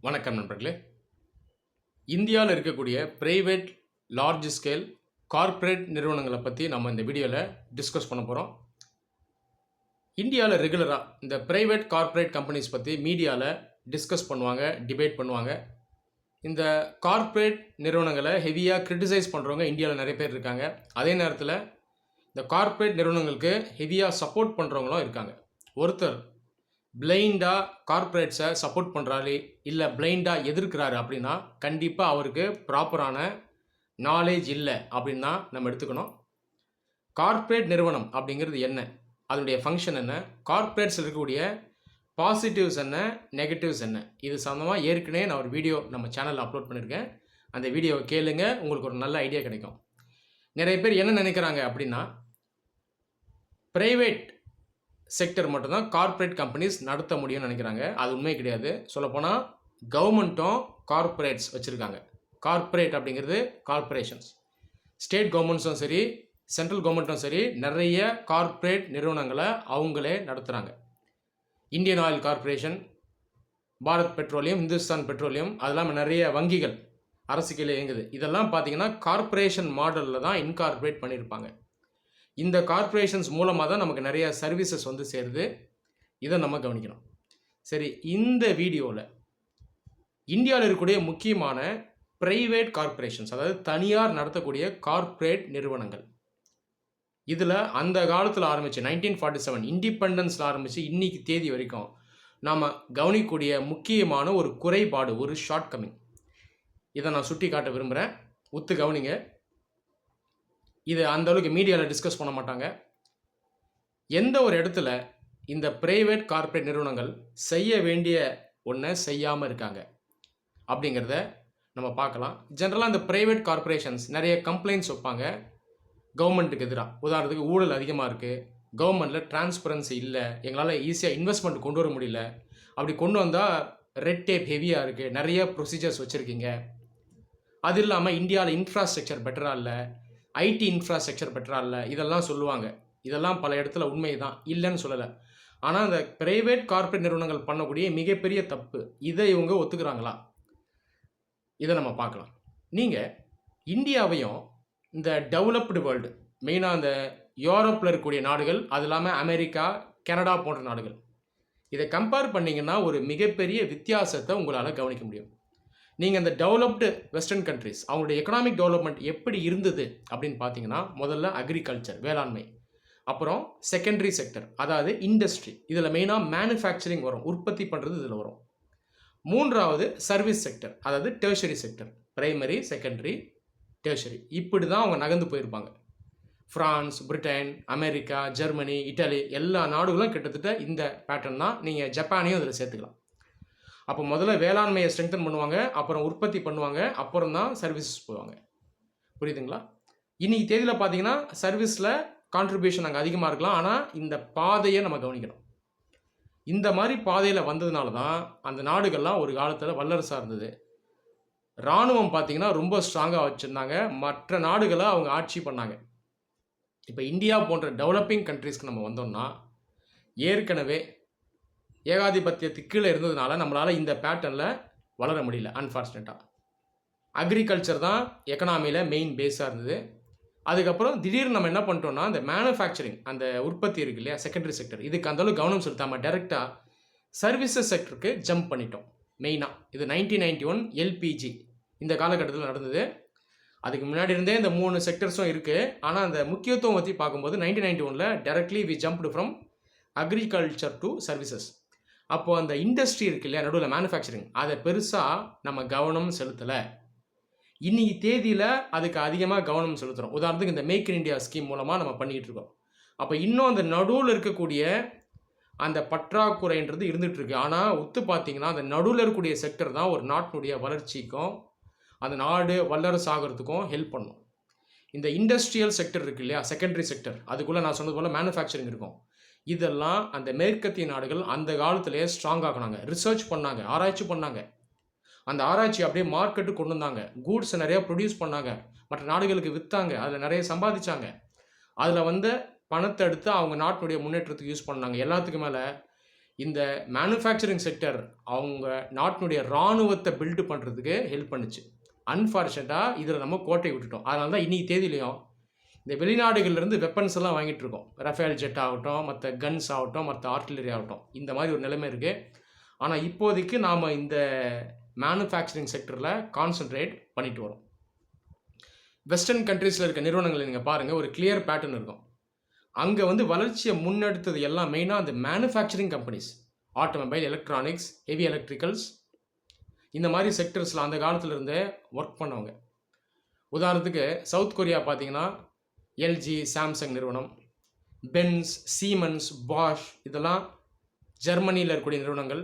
வணக்கம் நண்பர்களே. இந்தியாவில் இருக்கக்கூடிய பிரைவேட், லார்ஜ் ஸ்கேல், கார்ப்பரேட் நிறுவனங்களை பற்றி நம்ம இந்த வீடியோவில் டிஸ்கஸ் பண்ண போகிறோம். இந்தியாவில் ரெகுலராக இந்த பிரைவேட் கார்ப்பரேட் கம்பெனிஸ் பற்றி மீடியாவில் டிஸ்கஸ் பண்ணுவாங்க, டிபேட் பண்ணுவாங்க. இந்த கார்ப்பரேட் நிறுவனங்களை ஹெவியாக கிரிட்டிசைஸ் பண்ணுறவங்க இந்தியாவில் நிறைய பேர் இருக்காங்க. அதே நேரத்தில் இந்த கார்ப்பரேட் நிறுவனங்களுக்கு ஹெவியாக சப்போர்ட் பண்ணுறவங்களும் இருக்காங்க. ஒருத்தர் பிளைண்டாக கார்ப்பரேட்ஸை சப்போர்ட் பண்ணுறாரு இல்லை பிளைண்டாக எதிர்க்கிறாரு அப்படின்னா கண்டிப்பாக அவருக்கு ப்ராப்பரான நாலேஜ் இல்லை அப்படின்னு தான் நம்ம எடுத்துக்கணும். கார்ப்பரேட் நிறுவனம் அப்படிங்கிறது என்ன, அதனுடைய ஃபங்க்ஷன் என்ன, கார்ப்பரேட்ஸில் இருக்கக்கூடிய பாசிட்டிவ்ஸ் என்ன, நெகட்டிவ்ஸ் என்ன, இது சம்மந்தமாக ஏற்கனவே நான் ஒரு வீடியோ நம்ம சேனலில் அப்லோட் பண்ணியிருக்கேன். அந்த வீடியோவை கேளுங்க, உங்களுக்கு ஒரு நல்ல ஐடியா கிடைக்கும். நிறைய பேர் என்ன நினைக்கிறாங்க அப்படின்னா ப்ரைவேட் செக்டர் மட்டும்தான் கார்ப்பரேட் கம்பெனிஸ் நடத்த முடியும்னு நினைக்கிறாங்க. அது உண்மை கிடையாது. சொல்லப்போனால் கவர்மெண்ட்டும் கார்ப்பரேட்ஸ் வச்சுருக்காங்க. கார்ப்பரேட் அப்படிங்கிறது கார்ப்பரேஷன்ஸ். ஸ்டேட் கவர்மெண்ட்ஸும் சரி, சென்ட்ரல் கவர்மெண்ட்டும் சரி, நிறைய கார்ப்பரேட் நிறுவனங்களை அவங்களே நடத்துகிறாங்க. Indian oil corporation, Bharat petroleum, Hindustan petroleum, அதெல்லாம் நிறைய வங்கிகள் அரசு கீழே இயங்குது. இதெல்லாம் பார்த்தீங்கன்னா கார்ப்பரேஷன் மாடலில் தான் இன்கார்ப்பரேட் பண்ணியிருப்பாங்க. இந்த கார்ப்பரேஷன்ஸ் மூலமாக தான் நமக்கு நிறைய சர்வீசஸ் வந்து சேருது. இதை நம்ம கவனிக்கணும். சரி, இந்த வீடியோவில் இந்தியாவில் இருக்கக்கூடிய முக்கியமான ப்ரைவேட் கார்ப்பரேஷன்ஸ், அதாவது தனியார் நடத்தக்கூடிய கார்ப்பரேட் நிறுவனங்கள், இதில் அந்த காலத்தில் ஆரம்பித்து 1947 இண்டிபெண்டன்ஸில் ஆரம்பித்து இன்னைக்கு தேதி வரைக்கும் நாம் கவனிக்கக்கூடிய முக்கியமான ஒரு குறைபாடு, ஒரு ஷார்ட் கமிங், இதை நான் சுட்டி காட்ட விரும்புகிறேன். ஒத்து கவனிங்க. இது அந்தளவுக்கு மீடியாவில் டிஸ்கஸ் பண்ண மாட்டாங்க. எந்த ஒரு இடத்துல இந்த ப்ரைவேட் கார்ப்பரேட் நிறுவனங்கள் செய்ய வேண்டிய ஒன்றை செய்யாமல் இருக்காங்க அப்படிங்கிறத நம்ம பார்க்கலாம். ஜென்ரலாக இந்த ப்ரைவேட் கார்ப்பரேஷன்ஸ் நிறைய கம்ப்ளைண்ட்ஸ் வைப்பாங்க கவர்மெண்ட்டுக்கு எதிராக. உதாரணத்துக்கு ஊழல் அதிகமாக இருக்குது, கவர்மெண்ட்டில் டிரான்ஸ்பரன்சி இல்லை, எங்களால் ஈஸியாக இன்வெஸ்ட்மெண்ட் கொண்டு வர முடியல, அப்படி கொண்டு வந்தால் ரெட் டேப் ஹெவியாக இருக்குது, நிறைய ப்ரொசீஜர்ஸ் வச்சுருக்கீங்க, அது இல்லாமல் இந்தியாவில் இன்ஃப்ராஸ்ட்ரக்சர் பெட்டராக இல்லை, ஐடி இன்ஃப்ராஸ்ட்ரக்சர் பெட்டராக இல்லை, இதெல்லாம் சொல்லுவாங்க. இதெல்லாம் பல இடத்துல உண்மை தான், இல்லைன்னு சொல்லலை. ஆனால் அந்த ப்ரைவேட் கார்ப்பரேட் நிறுவனங்கள் பண்ணக்கூடிய மிகப்பெரிய தப்பு, இதை இவங்க ஒத்துக்கிறாங்களா, இதை நம்ம பார்க்கலாம். நீங்கள் இந்தியாவையும் இந்த டெவலப்டு வேர்ல்டு, மெயினாக அந்த யூரோப்பில் இருக்கக்கூடிய நாடுகள், அது இல்லாமல் அமெரிக்கா, கனடா போன்ற நாடுகள், இதை கம்பேர் பண்ணிங்கன்னா ஒரு மிகப்பெரிய வித்தியாசத்தை உங்களால் கவனிக்க முடியும். நீங்கள் இந்த டெவலப்டு வெஸ்டர்ன் கண்ட்ரிஸ் அவங்களுடைய எக்கனாமிக் டெவலப்மெண்ட் எப்படி இருந்தது அப்படின்னு பார்த்தீங்கன்னா, முதல்ல அக்ரிகல்ச்சர், வேளாண்மை, அப்புறம் செகண்டரி செக்டர், அதாவது இண்டஸ்ட்ரி, இதில் மெயினாக மேனுஃபேக்சரிங் வரும், உற்பத்தி பண்ணுறது இதில் வரும். மூன்றாவது சர்வீஸ் செக்டர், அதாவது tertiary sector, primary, secondary, tertiary, இப்படி தான் அவங்க நகர்ந்து போயிருப்பாங்க. France, Britain, America, Germany, Italy, எல்லா நாடுகளும் கிட்டத்தட்ட இந்த பேட்டர்ன் தான். நீங்கள் ஜப்பானையும் அதில் சேர்த்துக்கலாம். அப்போ முதல்ல வேளாண்மையை ஸ்ட்ரெங்தன் பண்ணுவாங்க, அப்புறம் உற்பத்தி பண்ணுவாங்க, அப்புறம் தான் சர்வீசஸ் போவாங்க. புரியுதுங்களா? இன்னைக்கு தேதியில் பார்த்தீங்கன்னா சர்வீஸில் கான்ட்ரிபியூஷன் அங்கே அதிகமாக இருக்கலாம். ஆனால் இந்த பாதையை நம்ம கவனிக்கணும். இந்த மாதிரி பாதையில் வந்ததுனால தான் அந்த நாடுகள்லாம் ஒரு காலத்தில் வல்லரசாக இருந்தது. இராணுவம் பார்த்தீங்கன்னா ரொம்ப ஸ்ட்ராங்காக வச்சுருந்தாங்க, மற்ற நாடுகளை அவங்க ஆட்சி பண்ணாங்க. இப்போ இந்தியா போன்ற டெவலப்பிங் கண்ட்ரீஸ்க்கு நம்ம வந்தோம்னா ஏற்கனவே ஏகாதிபத்தியத்துக்கு கீழே இருந்ததுனால நம்மளால் இந்த பேட்டர்னில் வளர முடியல. அன்ஃபார்ச்சுனேட்டாக அக்ரிகல்ச்சர் தான் எக்கனாமியில் மெயின் பேஸாக இருந்தது. அதுக்கப்புறம் திடீர்னு நம்ம என்ன பண்ணிட்டோம்னா, இந்த மேனுஃபேக்சரிங், அந்த உற்பத்தி இருக்கு இல்லையா, செகண்டரி செக்டர், இதுக்கு அந்தளவுக்கு கவனம் செலுத்தாமல் டைரெக்டாக சர்வீசஸ் செக்டருக்கு ஜம்ப் பண்ணிட்டோம். மெயினாக இது 1991 எல்பிஜி இந்த காலகட்டத்தில் நடந்தது. அதுக்கு முன்னாடி இருந்தே இந்த 3 செக்டர்ஸும் இருக்குது. ஆனால் அந்த முக்கியத்துவம் பற்றி பார்க்கும்போது 1991 directly we jumped from agriculture to services. அப்போது அந்த இண்டஸ்ட்ரி இருக்கு இல்லையா, நடுவில் மேனுஃபேக்சரிங், அதை பெருசாக நம்ம கவனம் செலுத்தலை. இன்னைக்கு தேதியில் அதுக்கு அதிகமாக கவனம் செலுத்துகிறோம். உதாரணத்துக்கு இந்த மேக் இன் இண்டியா ஸ்கீம் மூலமாக நம்ம பண்ணிகிட்டு இருக்கோம். அப்போ இன்னும் அந்த நடுவில் இருக்கக்கூடிய அந்த பற்றாக்குறைன்றது இருந்துகிட்டு இருக்கு. ஆனால் ஒத்து பார்த்தீங்கன்னா அந்த நடுவில் இருக்கக்கூடிய செக்டர் தான் ஒரு நாட்டினுடைய வளர்ச்சிக்கும் அந்த நாடு வல்லரசு ஆகிறதுக்கும் ஹெல்ப் பண்ணும். இந்த இண்டஸ்ட்ரியல் செக்டர் இருக்கு இல்லையா, செகண்டரி செக்டர், அதுக்குள்ளே நான் சொன்னது போல் மேனுஃபேக்சரிங் இருக்கும். இதெல்லாம் அந்த மேற்கத்திய நாடுகள் அந்த காலத்திலேயே ஸ்ட்ராங் ஆகினாங்க, ரிசர்ச் பண்ணாங்க, ஆராய்ச்சி பண்ணாங்க. அந்த ஆராய்ச்சி அப்படியே மார்க்கெட்டு கொண்டு வந்தாங்க, கூட்ஸை நிறையா ப்ரொடியூஸ் பண்ணாங்க, மற்ற நாடுகளுக்கு விற்றாங்க, அதில் நிறைய சம்பாதிச்சாங்க. அதில் பணத்தை எடுத்து அவங்க நாட்டினுடைய முன்னேற்றத்துக்கு யூஸ் பண்ணாங்க. எல்லாத்துக்கு மேலே இந்த மேனுஃபேக்சரிங் செக்டர் அவங்க நாட்டினுடைய இராணுவத்தை பில்டு பண்ணுறதுக்கு ஹெல்ப் பண்ணுச்சு. அன்ஃபார்ச்சுனேட்டாக இதில் நம்ம கோட்டை விட்டுட்டோம். அதனால தான் இன்றைக்கி தேதியிலையும் இந்த வெளிநாடுகள்லேருந்து வெப்பன்ஸ் எல்லாம் வாங்கிட்டு இருக்கோம். ரஃபேல் ஜெட் ஆகட்டும், மற்ற கன்ஸ் ஆகட்டும், மற்ற ஆர்ட்டிலரி ஆகட்டும், இந்த மாதிரி ஒரு நிலைமை இருக்குது. ஆனால் இப்போதைக்கு நாம் இந்த மேனுஃபேக்சரிங் செக்டரில் கான்சன்ட்ரேட் பண்ணிட்டு வரோம். வெஸ்டர்ன் கண்ட்ரீஸில் இருக்க நிறுவனங்களை நீங்கள் பாருங்கள், ஒரு கிளியர் பேட்டர்ன் இருக்கும். அங்கே வந்து வளர்ச்சியை முன்னெடுத்தது எல்லாம் மெயினாக அந்த manufacturing companies, automobile, electronics, heavy electricals, இந்த மாதிரி செக்டர்ஸில் அந்த காலத்தில் இருந்தே ஒர்க் பண்ணவங்க. உதாரணத்துக்கு சவுத் கொரியா பார்த்தீங்கன்னா எல்ஜி, சாம்சங் நிறுவனம், பென்ஸ், சீமன்ஸ், பாஷ், இதெல்லாம் ஜெர்மனியில் இருக்கக்கூடிய நிறுவனங்கள்.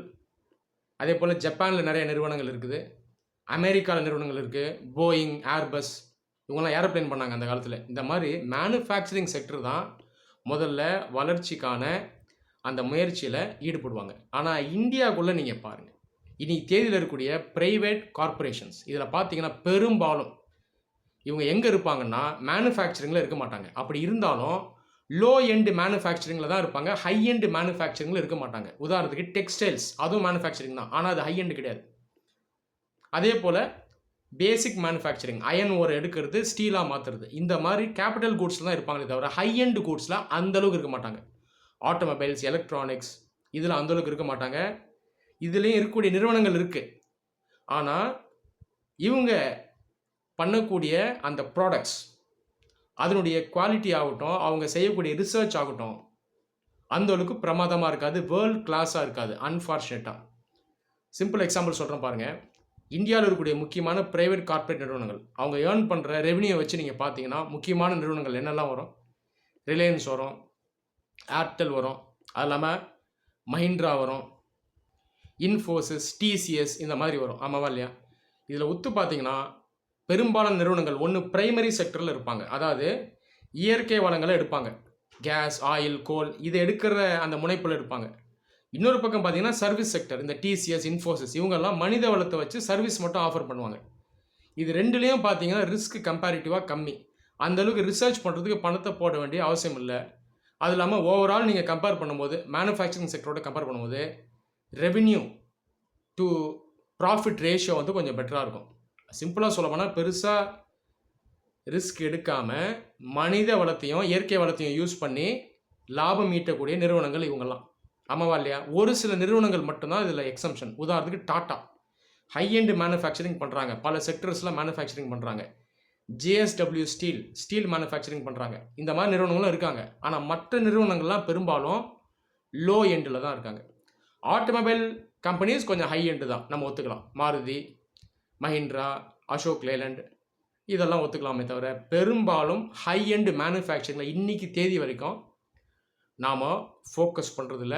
அதே போல் ஜப்பானில் நிறைய நிறுவனங்கள் இருக்குது, அமெரிக்காவில் நிறுவனங்கள் இருக்குது, போயிங், ஏர்பஸ், இவங்கெல்லாம் ஏரோப்ளேன் பண்ணாங்க அந்த காலத்தில். இந்த மாதிரி மேனுஃபேக்சரிங் செக்டர் தான் முதல்ல வளர்ச்சிக்கான அந்த முயற்சியில் ஈடுபடுவாங்க. ஆனால் இந்தியாவுக்குள்ளே நீங்கள் பாருங்கள், இனி தேதியில் இருக்கக்கூடிய ப்ரைவேட் கார்பரேஷன்ஸ், இதில் பார்த்தீங்கன்னா பெரும்பாலும் இவங்க எங்கே இருப்பாங்கன்னா மேனுஃபேக்சரிங்கில் இருக்க மாட்டாங்க. அப்படி இருந்தாலும் லோ எண்டு மேனுஃபேக்சரிங்கில் தான் இருப்பாங்க, ஹை எண்டு மேனுஃபேக்சரிங்கில் இருக்க மாட்டாங்க. உதாரணத்துக்கு டெக்ஸ்டைல்ஸ், அதுவும் மேனுஃபேக்சரிங் தான், ஆனால் அது ஹை எண்டு கிடையாது. அதே போல் பேசிக் மேனுஃபேக்சரிங், அயன் ஓர் எடுக்கிறது, ஸ்டீலாக மாற்றுறது, இந்த மாதிரி கேபிட்டல் கூட்ஸில் தான் இருப்பாங்களே தவிர ஹை எண்டு கூட்ஸில் அந்தளவுக்கு இருக்க மாட்டாங்க. ஆட்டோமொபைல்ஸ், எலக்ட்ரானிக்ஸ், இதில் அந்தளவுக்கு இருக்க மாட்டாங்க. இதுலேயும் இருக்கக்கூடிய நிறுவனங்கள் இருக்குது. ஆனால் இவங்க பண்ணக்கூடிய அந்த ப்ராடக்ட்ஸ், அதனுடைய குவாலிட்டி ஆகட்டும், அவங்க செய்யக்கூடிய ரிசர்ச் ஆகட்டும், அந்தளவுக்கு பிரமாதமாக இருக்காது, வேர்ல்ட் கிளாஸாக இருக்காது. அன்ஃபார்ச்சுனேட்டாக சிம்பிள் எக்ஸாம்பிள் சொல்கிறேன் பாருங்கள். இந்தியாவில் இருக்கக்கூடிய முக்கியமான ப்ரைவேட் கார்ப்பரேட் நிறுவனங்கள், அவங்க ஏர்ன் பண்ணுற ரெவன்யூ வச்சு நீங்கள் பார்த்தீங்கன்னா முக்கியமான நிறுவனங்கள் என்னெல்லாம் வரும்? ரிலையன்ஸ் வரும், ஏர்டெல் வரும், அது இல்லாமல் மஹிந்திரா வரும், இன்ஃபோசிஸ், டிசிஎஸ், இந்த மாதிரி வரும். ஆமாவா இல்லையா? இதில் ஒத்து பார்த்தீங்கன்னா பெரும்பாலான நிறுவனங்கள் ஒன்று பிரைமரி செக்டரில் இருப்பாங்க, அதாவது இயற்கை வளங்களை எடுப்பாங்க, கேஸ், ஆயில், கோல், இதை எடுக்கிற அந்த முனைப்பில் இருப்பாங்க. இன்னொரு பக்கம் பார்த்தீங்கன்னா சர்வீஸ் செக்டர், இந்த டிசிஎஸ், இன்ஃபோசிஸ், இவங்கெல்லாம் மனித வளத்தை வச்சு சர்வீஸ் மட்டும் ஆஃபர் பண்ணுவாங்க. இது ரெண்டுலேயும் பார்த்தீங்கன்னா ரிஸ்க் கம்பேரிட்டிவாக கம்மி. அந்தளவுக்கு ரிசர்ச் பண்ணுறதுக்கு பணத்தை போட வேண்டிய அவசியம் இல்லை. அது இல்லாமல் ஓவரால் நீங்கள் கம்பேர் பண்ணும்போது மேனுஃபேக்சரிங் செக்டரோட கம்பேர் பண்ணும்போது ரெவென்யூ டு ப்ராஃபிட் ரேஷியோ வந்து கொஞ்சம் பெட்டராக இருக்கும். சிம்பிளாக சொல்ல போனால் பெருசாக ரிஸ்க் எடுக்காமல் மனித வளத்தையும் இயற்கை வளத்தையும் யூஸ் பண்ணி லாபம் ஈட்டக்கூடிய நிறுவனங்கள் இவங்கெல்லாம். ஆமாவா இல்லையா? ஒரு சில நிறுவனங்கள் மட்டும்தான் இதில் எக்ஸம்ஷன். உதாரணத்துக்கு டாட்டா ஹை எண்டு மேனுஃபேக்சரிங் பண்ணுறாங்க, பல செக்டர்ஸில் மேனுஃபேக்சரிங் பண்ணுறாங்க. ஜேஎஸ்டபிள்யூ ஸ்டீல் மேனுஃபேக்சரிங் பண்ணுறாங்க. இந்த மாதிரி நிறுவனங்களும் இருக்காங்க. ஆனால் மற்ற நிறுவனங்கள்லாம் பெரும்பாலும் லோ எண்டில் தான் இருக்காங்க. ஆட்டோமொபைல் கம்பெனிஸ் கொஞ்சம் ஹை எண்டு தான், நம்ம ஒத்துக்கலாம். மாருதி, மஹிந்திரா, அசோக் லேலண்ட், இதெல்லாம் ஒத்துக்கலாமே தவிர பெரும்பாலும் ஹை எண்டு மேனுஃபேக்சரிங்கில் இன்றைக்கி தேதி வரைக்கும் நாம் ஃபோக்கஸ் பண்ணுறதில்ல.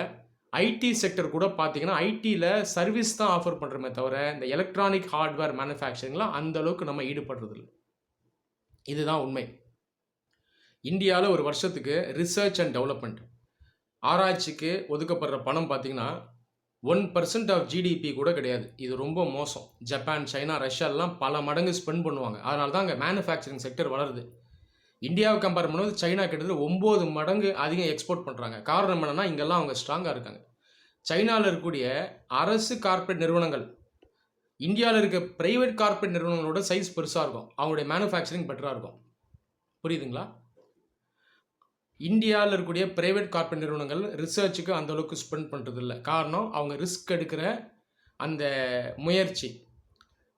ஐடி செக்டர் கூட பார்த்தீங்கன்னா ஐடியில் சர்வீஸ் தான் ஆஃபர் பண்ணுறோமே தவிர இந்த எலக்ட்ரானிக் ஹார்ட்வேர் மேனுஃபேக்சரிங்கில் அந்தளவுக்கு நம்ம ஈடுபடுறதில்லை. இதுதான் உண்மை. இந்தியாவில் ஒரு வருஷத்துக்கு ரிசர்ச் அண்ட் டெவலப்மெண்ட், ஆராய்ச்சிக்கு ஒதுக்கப்படுற பணம் பார்த்தீங்கன்னா 1% ஆஃப் ஜிடிபி கூட கிடையாது. இது ரொம்ப மோசம். ஜப்பான், சைனா, ரஷ்யாலாம் பல மடங்கு ஸ்பெண்ட் பண்ணுவாங்க. அதனால தான் அங்கே மேனுஃபேக்சரிங் செக்டர் வளருது. இந்தியாவை கம்பேர் பண்ணும்போது சைனா கிட்டத்தட்ட 9 மடங்கு அதிகம் எக்ஸ்போர்ட் பண்ணுறாங்க. காரணம் என்னென்னா இங்கெல்லாம் அவங்க ஸ்ட்ராங்காக இருக்காங்க. சைனாவில் இருக்கக்கூடிய அரசு கார்ப்பரேட் நிறுவனங்கள் இந்தியாவில் இருக்க ப்ரைவேட் கார்ப்பரேட் நிறுவனங்களோட சைஸ் பெருசாக இருக்கும், அவங்களுடைய மேனுஃபேக்சரிங் பெட்டராக இருக்கும். புரியுதுங்களா? இந்தியாவில் இருக்கக்கூடிய ப்ரைவேட் கார்ப்பரேட் நிறுவனங்கள் ரிசர்ச்சுக்கு அந்தளவுக்கு ஸ்பெண்ட் பண்ணுறது இல்லை. காரணம் அவங்க ரிஸ்க் எடுக்கிற அந்த முயற்சி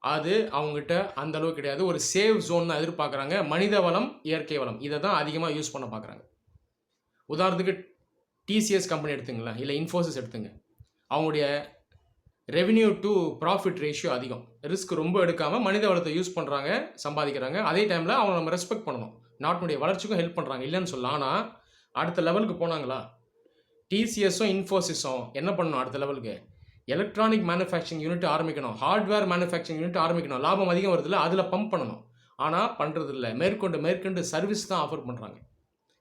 அது அவங்ககிட்ட அந்தளவுக்கு கிடையாது. ஒரு சேவ் ஜோன் தான் எதிர்பார்க்குறாங்க. மனித வளம், இயற்கை வளம், இதை தான் அதிகமாக யூஸ் பண்ண பார்க்குறாங்க. உதாரணத்துக்கு டிசிஎஸ் கம்பெனி எடுத்துங்களேன், இல்லை இன்ஃபோசிஸ் எடுத்துங்க. அவங்களுடைய ரெவென்யூ டு ப்ராஃபிட் ரேஷியோ அதிகம். ரிஸ்க் ரொம்ப எடுக்காமல் மனித வளத்தை யூஸ் பண்ணுறாங்க, சம்பாதிக்கிறாங்க. அதே டைமில் அவங்க நம்ம ரெஸ்பெக்ட் பண்ணணும், நாட்டினுடைய வளர்ச்சிக்கும் ஹெல்ப் பண்ணுறாங்க, இல்லைன்னு சொல்லலாம். ஆனால் அடுத்த லெவலுக்கு போனாங்களா? டிசிஎஸும் இன்ஃபோசிஸும் என்ன பண்ணணும்? அடுத்த லெவலுக்கு எலக்ட்ரானிக் மேனுஃபேக்சரிங் யூனிட் ஆரம்பிக்கணும், ஹார்ட்வேர் மேனுஃபேக்சரிங் யூனிட் ஆரம்பிக்கணும். லாபம் அதிகம் வருதில்ல, அதில் பம்ப் பண்ணணும். ஆனால் பண்ணுறது இல்லை. மேற்கொண்டு சர்வீஸ் தான் ஆஃபர் பண்ணுறாங்க.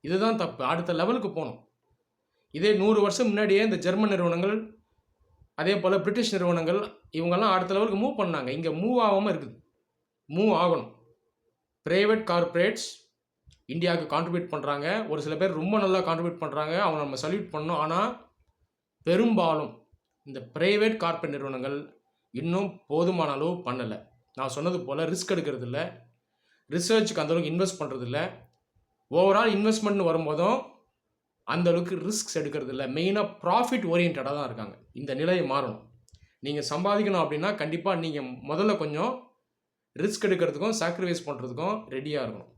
இதுதான் தப்பு. அடுத்த லெவலுக்கு போகணும். இதே 100 வருஷம் முன்னாடியே இந்த ஜெர்மன் நிறுவனங்கள், அதே போல் பிரிட்டிஷ் நிறுவனங்கள், இவங்கெல்லாம் அடுத்த லெவலுக்கு மூவ் பண்ணாங்க. இங்கே மூவ் ஆகாமல் இருக்குது. மூவ் ஆகணும். ப்ரைவேட் கார்ப்பரேட்ஸ் இந்தியாவுக்கு கான்ட்ரிபியூட் பண்ணுறாங்க. ஒரு சில பேர் ரொம்ப நல்லா கான்ட்ரிபியூட் பண்ணுறாங்க, அவங்க நம்ம சல்யூட் பண்ணணும். ஆனால் பெரும்பாலும் இந்த பிரைவேட் கார்ப்பரேட் நிறுவனங்கள் இன்னும் போதுமான அளவு பண்ணலை. நான் சொன்னது போல் ரிஸ்க் எடுக்கிறது இல்லை, ரிசர்ச்சுக்கு அந்தளவுக்கு இன்வெஸ்ட் பண்ணுறது இல்லை, ஓவரால் இன்வெஸ்ட்மெண்ட்னு வரும்போதும் அந்தளவுக்கு ரிஸ்க்ஸ் எடுக்கிறது இல்லை. மெயினாக ப்ராஃபிட் ஓரியன்டாக தான் இருக்காங்க. இந்த நிலையை மாறணும். நீங்கள் சம்பாதிக்கணும் அப்படின்னா கண்டிப்பாக நீங்கள் முதல்ல கொஞ்சம் ரிஸ்க் எடுக்கிறதுக்கும் சாக்ரிஃபைஸ் பண்ணுறதுக்கும் ரெடியாக இருக்கணும்.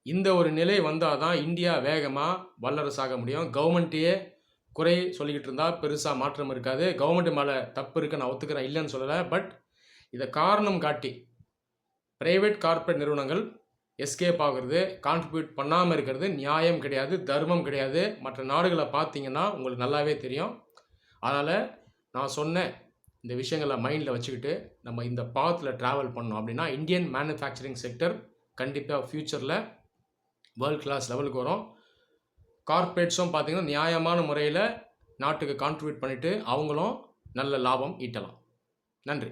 இந்த ஒரு நிலை வந்தால் தான் இந்தியா வேகமாக வல்லரசாக முடியும். கவர்மெண்ட்டையே குறை சொல்லிக்கிட்டு இருந்தால் பெருசாக மாற்றம் இருக்காது. கவர்மெண்ட் மேலே தப்பு இருக்குது, நான் ஒத்துக்கிறேன், இல்லைன்னு சொல்லலை. பட் இதை காரணம் காட்டி ப்ரைவேட் கார்ப்பரேட் நிறுவனங்கள் எஸ்கேப் ஆகுறது, கான்ட்ரிபியூட் பண்ணாமல் இருக்கிறது நியாயம் கிடையாது, தர்மம் கிடையாது. மற்ற நாடுகளை பார்த்தீங்கன்னா உங்களுக்கு நல்லாவே தெரியும். அதனால் நான் சொன்ன இந்த விஷயங்களை மைண்டில் வச்சுக்கிட்டு நம்ம இந்த பாத்தில் ட்ராவல் பண்ணோம் அப்படின்னா இந்தியன் மேனுஃபேக்சரிங் செக்டர் கண்டிப்பாக ஃப்யூச்சரில் வேர்ல்ட் கிளாஸ் லெவலுக்கு வரும். கார்ப்பரேட்ஸும் பார்த்திங்கன்னா நியாயமான முறையில் நாட்டுக்கு கான்ட்ரிபியூட் பண்ணிவிட்டு அவங்களும் நல்ல லாபம் ஈட்டலாம். நன்றி.